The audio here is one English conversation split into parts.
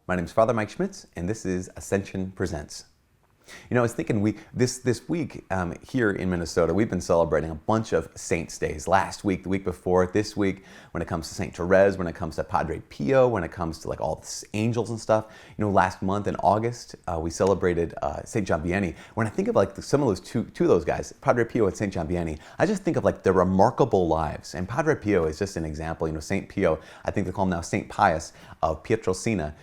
My name is Father Mike Schmitz, and this is Ascension Presents. You know, I was thinking this week here in Minnesota, we've been celebrating a bunch of saints' days. Last week, the week before, this week, when it comes to Saint Therese, when it comes to Padre Pio, when it comes to like all the angels and stuff. You know, last month in August, we celebrated Saint John Vianney. When I think of like some of those two of those guys, Padre Pio and Saint John Vianney, I just think of like their remarkable lives. And Padre Pio is just an example. You know, Saint Pio, I think they call him now Saint Pius of Pietrelcina.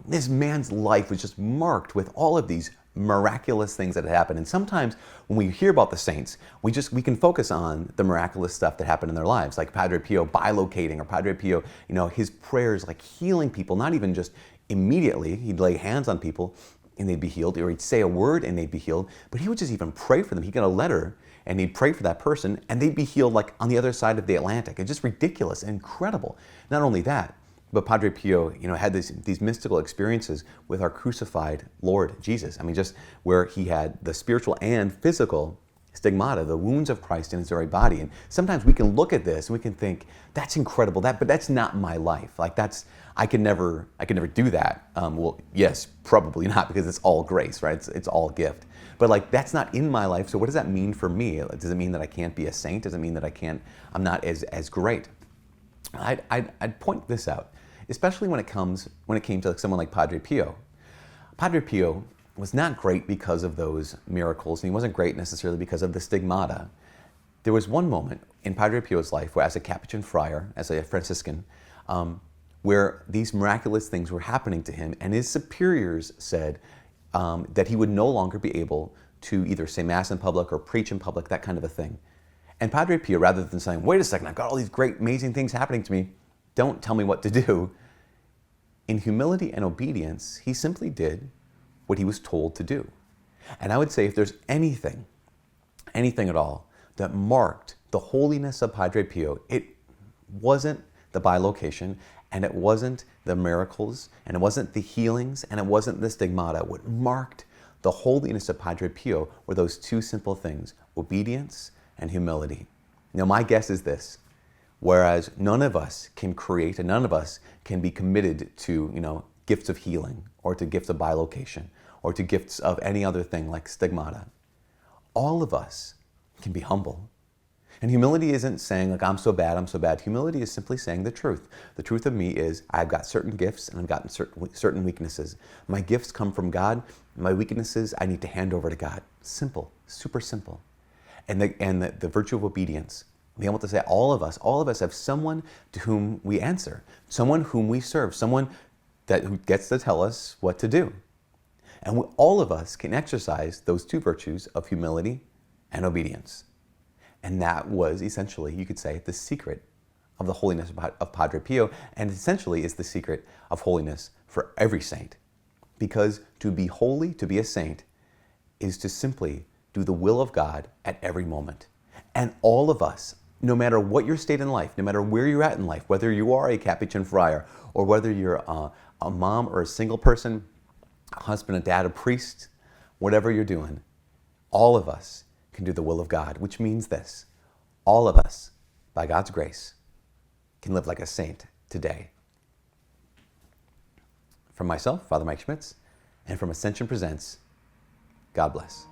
This man's life was just marked with all of these miraculous things that happen. And sometimes when we hear about the saints, we can focus on the miraculous stuff that happened in their lives, like Padre Pio bilocating, or Padre Pio, you know, his prayers like healing people, not even just immediately. He'd lay hands on people and they'd be healed, or he'd say a word and they'd be healed, but he would just even pray for them. He'd get a letter and he'd pray for that person and they'd be healed like on the other side of the Atlantic. It's just ridiculous and incredible. Not only that, but Padre Pio, you know, had these mystical experiences with our crucified Lord Jesus. I mean, just where he had the spiritual and physical stigmata, the wounds of Christ in his very body. And sometimes we can look at this and we can think, that's incredible, but that's not my life. Like I can never do that. Well, yes, probably not, because it's all grace, right? It's all gift. But like, that's not in my life. So what does that mean for me? Does it mean that I can't be a saint? Does it mean that I'm not as great? I'd point this out, especially when it came to like someone like Padre Pio. Padre Pio was not great because of those miracles, and he wasn't great necessarily because of the stigmata. There was one moment in Padre Pio's life where, as a Capuchin friar, as a Franciscan, where these miraculous things were happening to him, and his superiors said that he would no longer be able to either say Mass in public or preach in public, that kind of a thing. And Padre Pio, rather than saying, wait a second, I've got all these great, amazing things happening to me, don't tell me what to do, in humility and obedience, he simply did what he was told to do. And I would say if there's anything at all that marked the holiness of Padre Pio, it wasn't the bilocation, and it wasn't the miracles, and it wasn't the healings, and it wasn't the stigmata. What marked the holiness of Padre Pio were those two simple things, obedience and humility. Now, my guess is this: whereas none of us can create and none of us can be committed to, you know, gifts of healing or to gifts of bilocation or to gifts of any other thing like stigmata, all of us can be humble. And humility isn't saying like, I'm so bad, I'm so bad. Humility is simply saying the truth. The truth of me is I've got certain gifts and I've got certain weaknesses. My gifts come from God. My weaknesses I need to hand over to God. Simple, super simple. And the virtue of obedience. Being able to say all of us have someone to whom we answer, someone whom we serve, someone who gets to tell us what to do. And all of us can exercise those two virtues of humility and obedience. And that was essentially, you could say, the secret of the holiness of Padre Pio, and essentially is the secret of holiness for every saint. Because to be holy, to be a saint, is to simply do the will of God at every moment. And all of us, no matter what your state in life, no matter where you're at in life, whether you are a Capuchin friar, or whether you're a mom or a single person, a husband, a dad, a priest, whatever you're doing, all of us can do the will of God, which means this: all of us, by God's grace, can live like a saint today. From myself, Father Mike Schmitz, and from Ascension Presents, God bless.